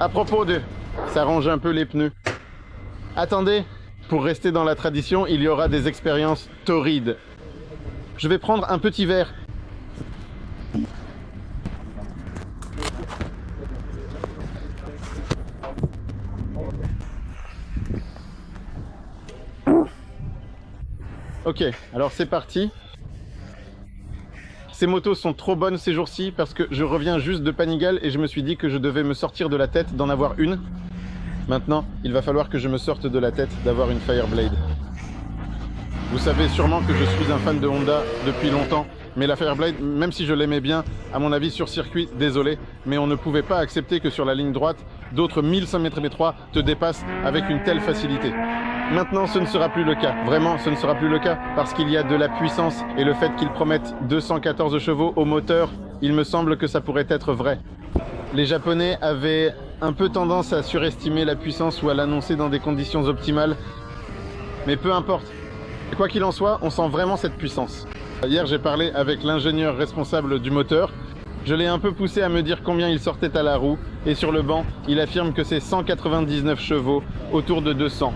À propos de... Ça range un peu les pneus. Attendez, pour rester dans la tradition, il y aura des expériences torrides. Je vais prendre un petit verre. Ok, alors c'est parti. Ces motos sont trop bonnes ces jours-ci parce que je reviens juste de Panigale et je me suis dit que je devais me sortir de la tête d'en avoir une. Maintenant, il va falloir que je me sorte de la tête d'avoir une Fireblade. Vous savez sûrement que je suis un fan de Honda depuis longtemps, mais la Fireblade, même si je l'aimais bien, à mon avis sur circuit, désolé, mais on ne pouvait pas accepter que sur la ligne droite, d'autres 1100 m3 te dépassent avec une telle facilité. Maintenant, ce ne sera plus le cas. Vraiment, ce ne sera plus le cas parce qu'il y a de la puissance et le fait qu'ils promettent 214 chevaux au moteur, il me semble que ça pourrait être vrai. Les Japonais avaient un peu tendance à surestimer la puissance ou à l'annoncer dans des conditions optimales. Mais peu importe. Quoi qu'il en soit, on sent vraiment cette puissance. Hier, j'ai parlé avec l'ingénieur responsable du moteur. Je l'ai un peu poussé à me dire combien il sortait à la roue. Et sur le banc, il affirme que c'est 199 chevaux, autour de 200.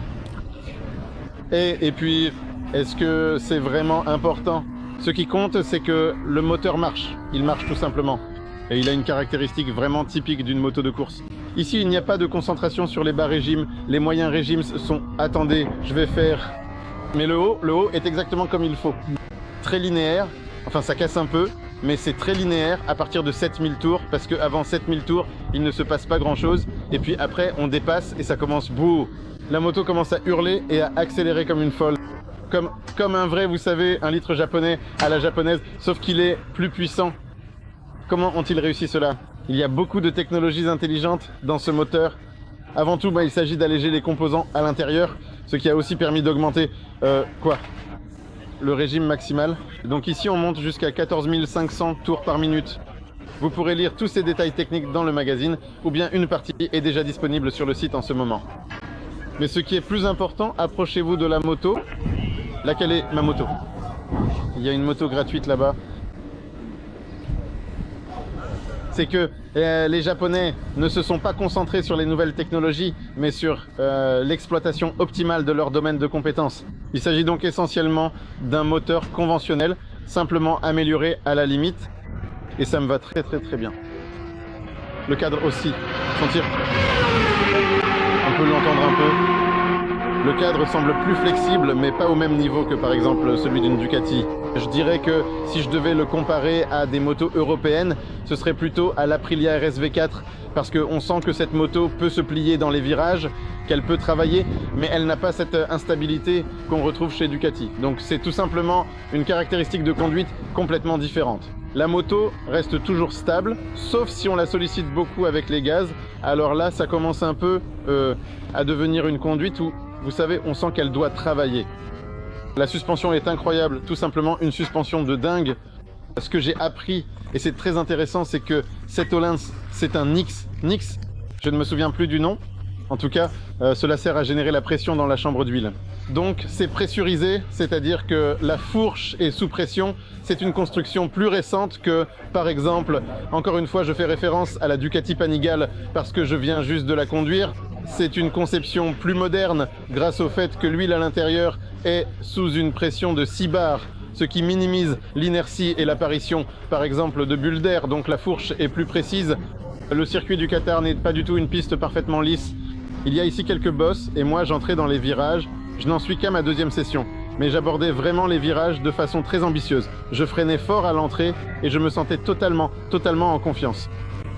Et puis, est-ce que c'est vraiment important? Ce qui compte, c'est que le moteur marche. Il marche tout simplement. Et il a une caractéristique vraiment typique d'une moto de course. Ici, il n'y a pas de concentration sur les bas régimes. Les moyens régimes sont... Attendez, je vais faire... Mais le haut est exactement comme il faut. Très linéaire. Enfin, ça casse un peu. Mais c'est très linéaire à partir de 7000 tours. Parce qu'avant 7000 tours, il ne se passe pas grand-chose. Et puis après, on dépasse et ça commence... Bouh! La moto commence à hurler et à accélérer comme une folle. Comme un vrai, vous savez, un litre japonais à la japonaise, sauf qu'il est plus puissant. Comment ont-ils réussi cela? Il y a beaucoup de technologies intelligentes dans ce moteur. Avant tout, il s'agit d'alléger les composants à l'intérieur, ce qui a aussi permis d'augmenter le régime maximal. Donc ici, on monte jusqu'à 14 500 tours par minute. Vous pourrez lire tous ces détails techniques dans le magazine, ou bien une partie est déjà disponible sur le site en ce moment. Mais ce qui est plus important, approchez-vous de la moto. Laquelle est ma moto? Il y a une moto gratuite là-bas. C'est que les Japonais ne se sont pas concentrés sur les nouvelles technologies, mais sur l'exploitation optimale de leur domaine de compétences. Il s'agit donc essentiellement d'un moteur conventionnel, simplement amélioré à la limite. Et ça me va très bien. Le cadre aussi. Sentir... On peut l'entendre un peu. Le cadre semble plus flexible, mais pas au même niveau que par exemple celui d'une Ducati. Je dirais que si je devais le comparer à des motos européennes, ce serait plutôt à l'Aprilia RSV4, parce qu'on sent que cette moto peut se plier dans les virages, qu'elle peut travailler, mais elle n'a pas cette instabilité qu'on retrouve chez Ducati. Donc c'est tout simplement une caractéristique de conduite complètement différente. La moto reste toujours stable, sauf si on la sollicite beaucoup avec les gaz. Alors là, ça commence un peu à devenir une conduite où, vous savez, on sent qu'elle doit travailler. La suspension est incroyable, tout simplement une suspension de dingue. Ce que j'ai appris, et c'est très intéressant, c'est que cet Öhlins, c'est un Nix. Nix, je ne me souviens plus du nom. En tout cas, cela sert à générer la pression dans la chambre d'huile. Donc c'est pressurisé, c'est-à-dire que la fourche est sous pression. C'est une construction plus récente que, par exemple, encore une fois, je fais référence à la Ducati Panigale parce que je viens juste de la conduire. C'est une conception plus moderne grâce au fait que l'huile à l'intérieur est sous une pression de 6 bars, ce qui minimise l'inertie et l'apparition, par exemple, de bulles d'air. Donc la fourche est plus précise. Le circuit du Qatar n'est pas du tout une piste parfaitement lisse. Il y a ici quelques bosses et moi j'entrais dans les virages. Je n'en suis qu'à ma deuxième session, mais j'abordais vraiment les virages de façon très ambitieuse. Je freinais fort à l'entrée et je me sentais totalement en confiance.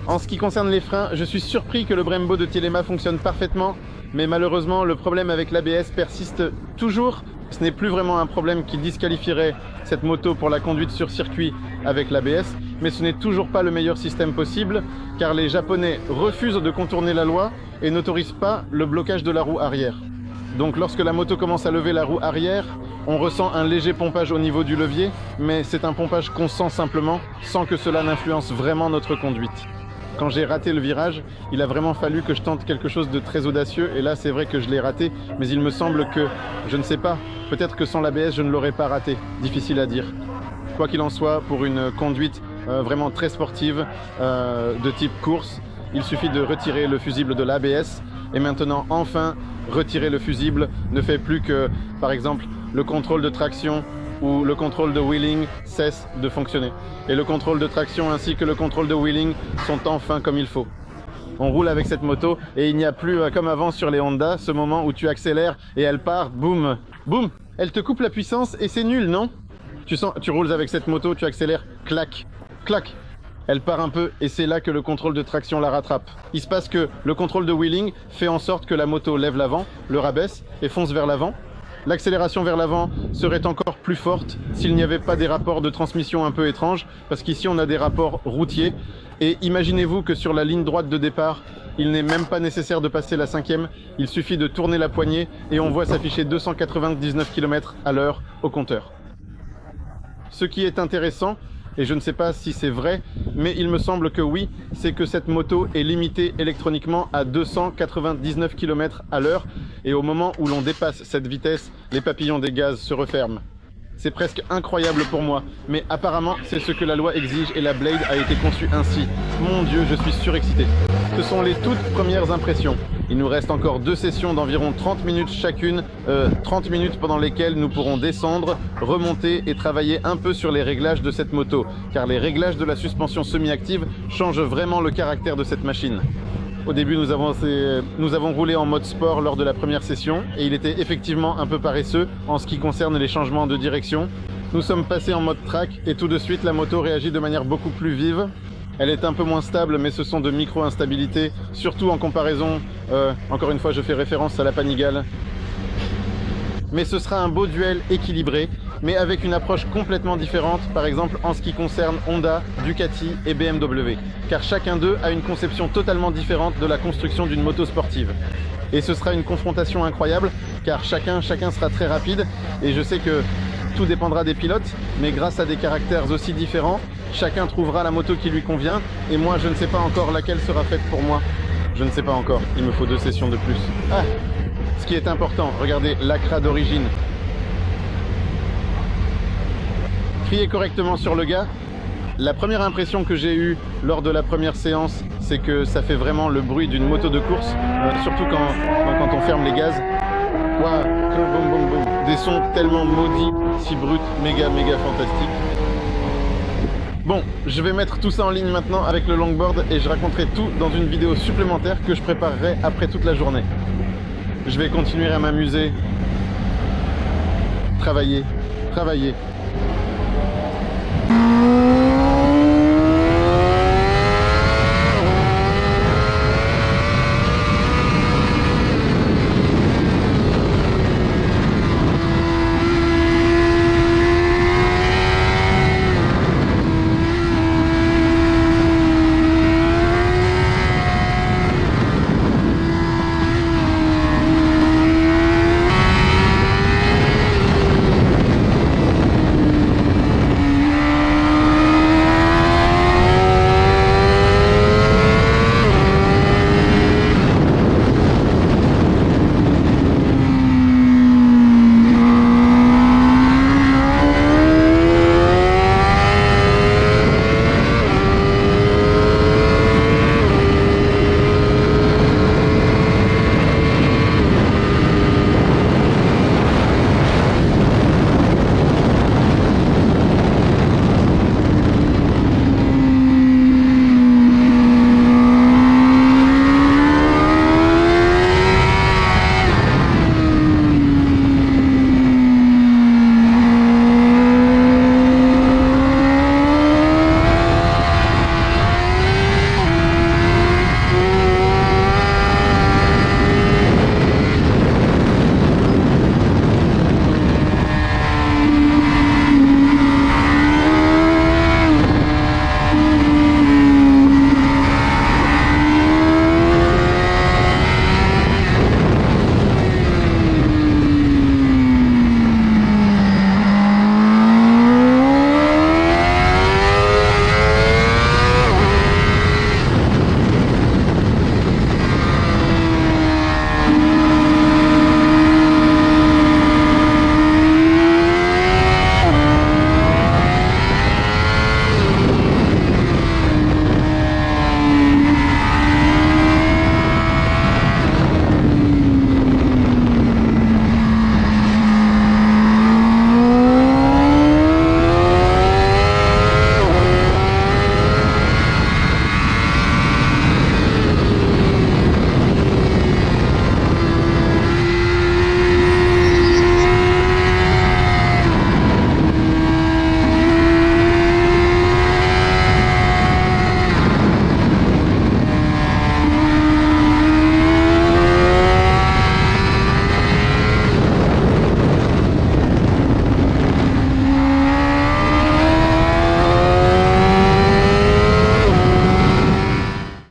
En ce qui concerne les freins, je suis surpris que le Brembo de Telema fonctionne parfaitement, mais malheureusement le problème avec l'ABS persiste toujours. Ce n'est plus vraiment un problème qui disqualifierait cette moto pour la conduite sur circuit avec l'ABS, mais ce n'est toujours pas le meilleur système possible, car les Japonais refusent de contourner la loi et n'autorisent pas le blocage de la roue arrière. Donc lorsque la moto commence à lever la roue arrière, on ressent un léger pompage au niveau du levier, mais c'est un pompage qu'on sent simplement, sans que cela n'influence vraiment notre conduite. Quand j'ai raté le virage, il a vraiment fallu que je tente quelque chose de très audacieux, et là c'est vrai que je l'ai raté, mais il me semble que, je ne sais pas, peut-être que sans l'ABS je ne l'aurais pas raté, difficile à dire. Quoi qu'il en soit, pour une conduite vraiment très sportive, de type course, il suffit de retirer le fusible de l'ABS. Et maintenant, enfin, retirer le fusible ne fait plus que, par exemple, le contrôle de traction ou le contrôle de wheeling cesse de fonctionner. Et le contrôle de traction ainsi que le contrôle de wheeling sont enfin comme il faut. On roule avec cette moto et il n'y a plus, comme avant sur les Honda, ce moment où tu accélères et elle part, boum, boum, elle te coupe la puissance et c'est nul, non? Tu roules avec cette moto, tu accélères, clac, clac. Elle part un peu et c'est là que le contrôle de traction la rattrape. Il se passe que le contrôle de wheeling fait en sorte que la moto lève l'avant, le rabaisse et fonce vers l'avant. L'accélération vers l'avant serait encore plus forte s'il n'y avait pas des rapports de transmission un peu étranges, parce qu'ici on a des rapports routiers. Et imaginez-vous que sur la ligne droite de départ, il n'est même pas nécessaire de passer la 5e, il suffit de tourner la poignée et on voit s'afficher 299 km à l'heure au compteur. Ce qui est intéressant, et je ne sais pas si c'est vrai, mais il me semble que oui, c'est que cette moto est limitée électroniquement à 299 km à l'heure, et au moment où l'on dépasse cette vitesse, les papillons des gaz se referment. C'est presque incroyable pour moi, mais apparemment c'est ce que la loi exige et la Blade a été conçue ainsi. Mon Dieu, je suis surexcité. Ce sont les toutes premières impressions. Il nous reste encore 2 sessions d'environ 30 minutes chacune, 30 minutes pendant lesquelles nous pourrons descendre, remonter et travailler un peu sur les réglages de cette moto, car les réglages de la suspension semi-active changent vraiment le caractère de cette machine. Au début, nous avons roulé en mode sport lors de la première session et il était effectivement un peu paresseux en ce qui concerne les changements de direction. Nous sommes passés en mode track et tout de suite la moto réagit de manière beaucoup plus vive. Elle est un peu moins stable, mais ce sont de micro-instabilités, surtout en comparaison, encore une fois je fais référence à la Panigale. Mais ce sera un beau duel équilibré, mais avec une approche complètement différente, par exemple en ce qui concerne Honda, Ducati et BMW. Car chacun d'eux a une conception totalement différente de la construction d'une moto sportive. Et ce sera une confrontation incroyable, car chacun sera très rapide, et je sais que tout dépendra des pilotes, mais grâce à des caractères aussi différents, chacun trouvera la moto qui lui convient, et moi je ne sais pas encore laquelle sera faite pour moi. Je ne sais pas encore, il me faut 2 sessions de plus. Ah, ce qui est important, regardez l'ACRA d'origine. Trier correctement sur le gars. La première impression que j'ai eue lors de la première séance, c'est que ça fait vraiment le bruit d'une moto de course, surtout quand on ferme les gaz. Waouh, boum boum boum. Des sons tellement maudits, si bruts, méga fantastiques. Bon, je vais mettre tout ça en ligne maintenant avec le longboard et je raconterai tout dans une vidéo supplémentaire que je préparerai après toute la journée. Je vais continuer à m'amuser, travailler,